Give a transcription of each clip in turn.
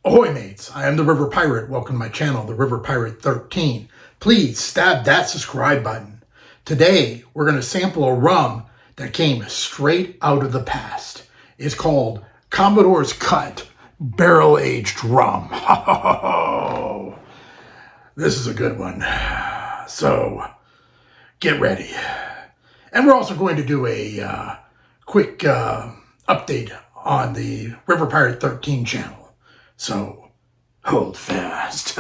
Ahoy mates, I am the River Pirate. Welcome to my channel, the River Pirate 13. Please stab that subscribe button. Today, we're going to sample a rum that came straight out of the past. It's called Commodore's Cut Barrel-Aged Rum. This is a good one. So, get ready. And we're also going to do a quick update on the River Pirate 13 channel. So, hold fast.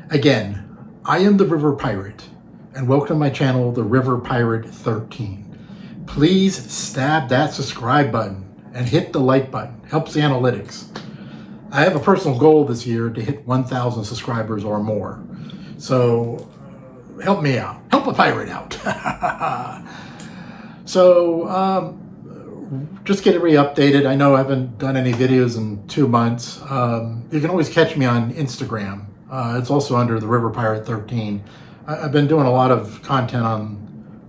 Again, I am the River Pirate, and welcome to my channel, the River Pirate 13. Please stab that subscribe button and hit the like button. Helps the analytics. I have a personal goal this year to hit 1,000 subscribers or more. So help me out. Help a pirate out. So just get everybody updated. I know I haven't done any videos in 2 months. You can always catch me on Instagram. It's also under the River Pirate 13. I've been doing a lot of content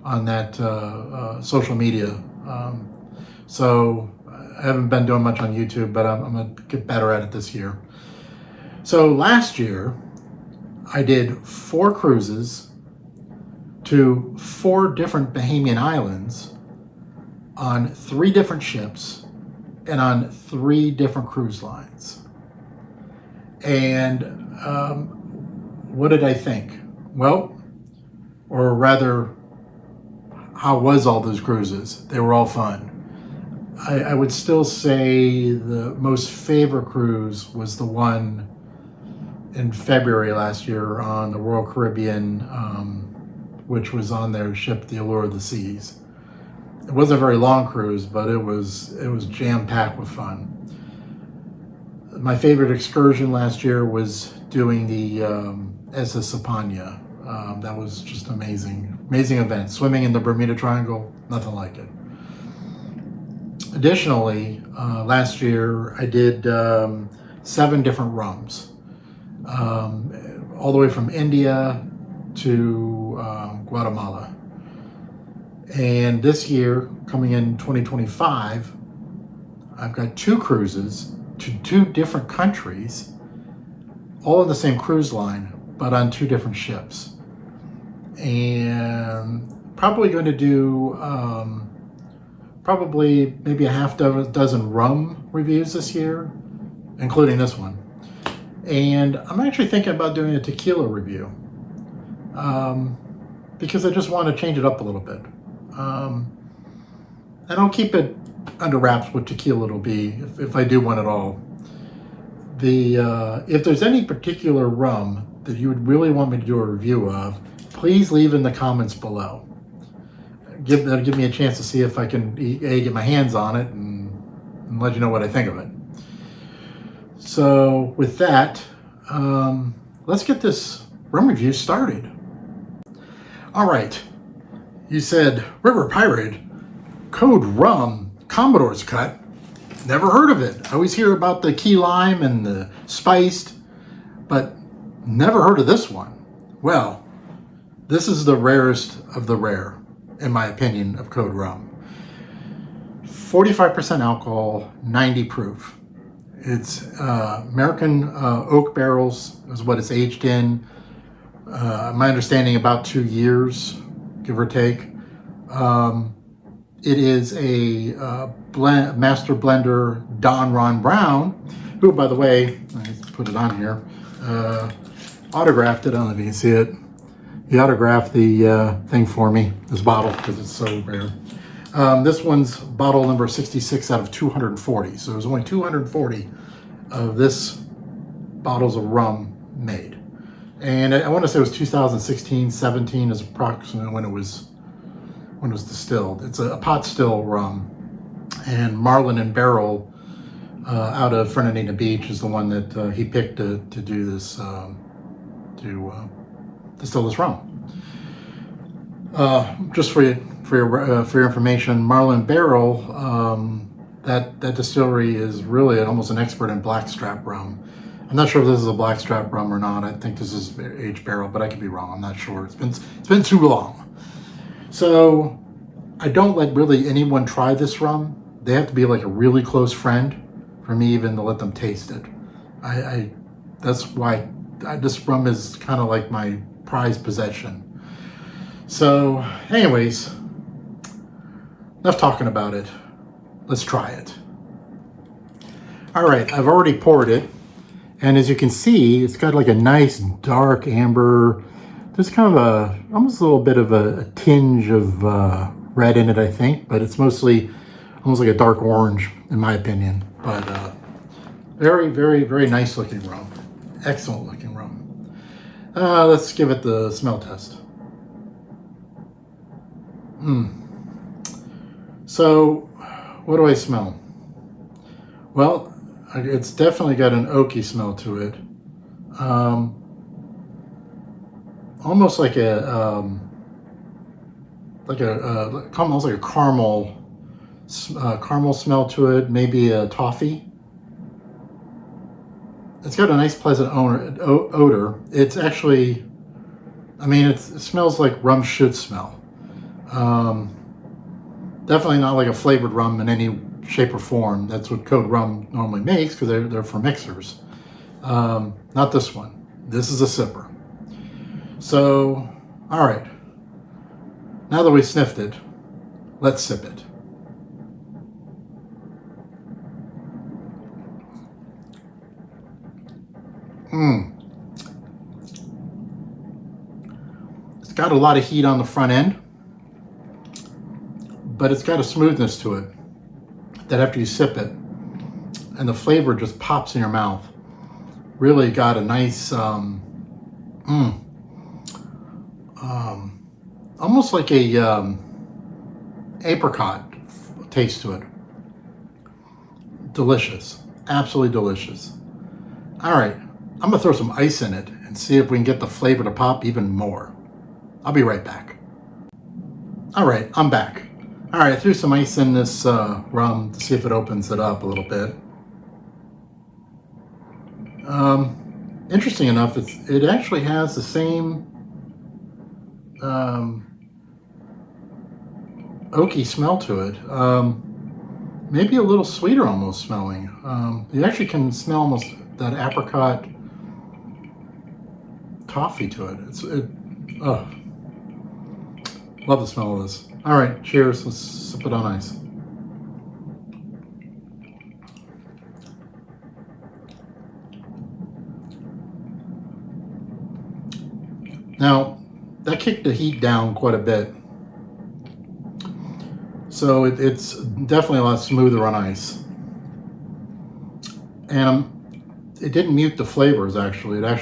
on that social media. So I haven't been doing much on YouTube, but I'm going to get better at it this year. So last year, I did 4 cruises to 4 different Bahamian islands on 3 different ships and on 3 different cruise lines. And what did I think? Well, or rather, how was all those cruises? They were all fun. I would still say the most favorite cruise was the one in February last year on the Royal Caribbean, which was on their ship, the Allure of the Seas. It wasn't a very long cruise, but it was jam-packed with fun. My favorite excursion last year was doing the SS Sapania. That was just amazing event. Swimming in the Bermuda Triangle, nothing like it. Additionally, last year I did 7 different rums, all the way from India to Guatemala. And this year, coming in 2025, I've got 2 cruises to 2 different countries, all on the same cruise line, but on 2 different ships. And probably going to do probably maybe a half dozen rum reviews this year, including this one. And I'm actually thinking about doing a tequila review because I just want to change it up a little bit. And I'll keep it under wraps what tequila it'll be if I do one at all. If there's any particular rum that you would really want me to do a review of, please leave in the comments below. That'll give me a chance to see if I can get my hands on it and let you know what I think of it. So with that, let's get this rum review started. All right, you said River Pirate, code rum, Commodore's Cut. Never heard of it. I always hear about the key lime and the spiced, but never heard of this one. Well, this is the rarest of the rare, in my opinion, of code rum. 45% alcohol, 90 proof. It's American oak barrels is what it's aged in. My understanding, about 2 years, give or take. It is a master blender, Don Ron Brown, who, by the way, let's put it on here, autographed it. I don't know if you can see it. He autographed the thing for me, this bottle, because it's so rare. This one's bottle number 66 out of 240. So there's only 240 of this bottles of rum made. And I want to say it was 2016, 17 is approximately when it was distilled. It's a pot still rum. And Marlin and Barrel out of Fernandina Beach is the one that he picked to do this, to distill this rum. Just for your information, Marlin Barrel, that distillery is really almost an expert in blackstrap rum. I'm not sure if this is a blackstrap rum or not. I think this is aged barrel, but I could be wrong. I'm not sure. It's been too long. So I don't let really anyone try this rum. They have to be like a really close friend for me even to let them taste it. That's why this rum is kind of like my prized possession. So anyways, enough talking about it. Let's try it. All right, I've already poured it. And as you can see, it's got like a nice dark amber. There's kind of almost a little bit of a tinge of red in it, I think. But it's mostly almost like a dark orange, in my opinion. But very, very, very nice looking rum. Excellent looking rum. Let's give it the smell test. So, what do I smell? Well, it's definitely got an oaky smell to it. Almost like almost like a caramel smell to it. Maybe a toffee. It's got a nice pleasant odor. It's actually, it smells like rum should smell. Definitely not like a flavored rum in any shape or form. That's what Code Rum normally makes because they're for mixers. Not this one. This is a sipper. So, all right. Now that we sniffed it, let's sip it. It's got a lot of heat on the front end, but it's got a smoothness to it that after you sip it and the flavor just pops in your mouth, really got a nice almost like a apricot taste to it. Delicious. Absolutely delicious. All right, I'm gonna throw some ice in it and see if we can get the flavor to pop even more. I'll be right back. All right, I'm back. All right, I threw some ice in this rum to see if it opens it up a little bit. Interesting enough, it actually has the same oaky smell to it. Maybe a little sweeter almost smelling. You actually can smell almost that apricot toffee to it. Love the smell of this. All right, cheers. Let's sip it on ice. Now, that kicked the heat down quite a bit. So it's definitely a lot smoother on ice. And it didn't mute the flavors, actually. I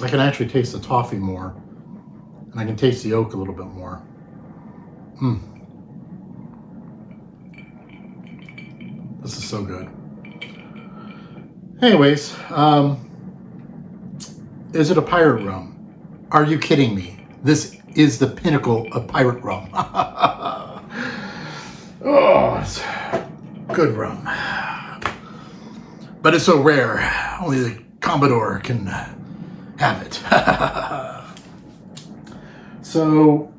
can actually taste the toffee more. And I can taste the oak a little bit more. This is so good. Anyways, is it a pirate rum? Are you kidding me? This is the pinnacle of pirate rum. Oh, it's good rum. But it's so rare, only the Commodore can have it. So,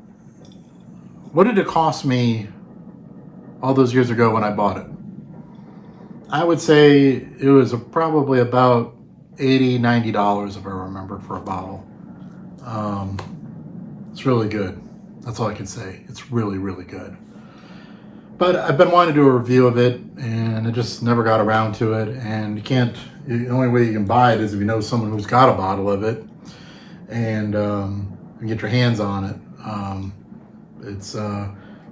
what did it cost me all those years ago when I bought it? I would say it was probably about $80, $90 if I remember for a bottle. It's really good. That's all I can say. It's really, really good. But I've been wanting to do a review of it, and I just never got around to it. And the only way you can buy it is if you know someone who's got a bottle of it, and get your hands on it.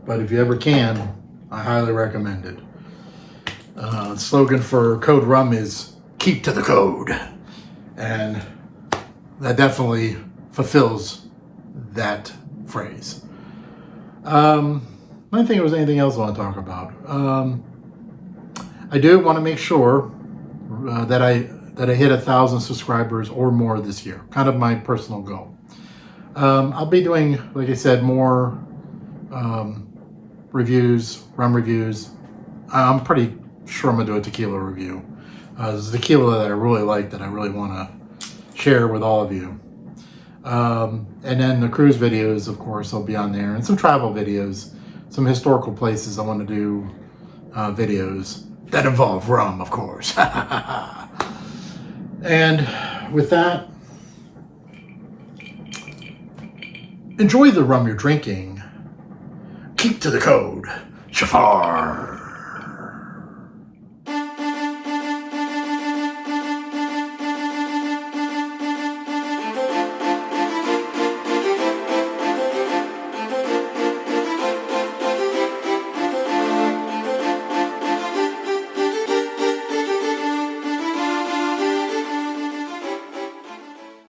But if you ever can, I highly recommend it. The slogan for Code Rum is "Keep to the Code," and that definitely fulfills that phrase. I don't think there was anything else I want to talk about. I do want to make sure that I hit 1,000 subscribers or more this year. Kind of my personal goal. I'll be doing, like I said, more reviews, rum reviews. I'm pretty sure I'm gonna do a tequila review. There's a tequila that I really like that I really want to share with all of you. And then the cruise videos, of course, will be on there, and some travel videos, some historical places I want to do videos that involve rum, of course. And with that, enjoy the rum you're drinking. Keep to the code. Shafar.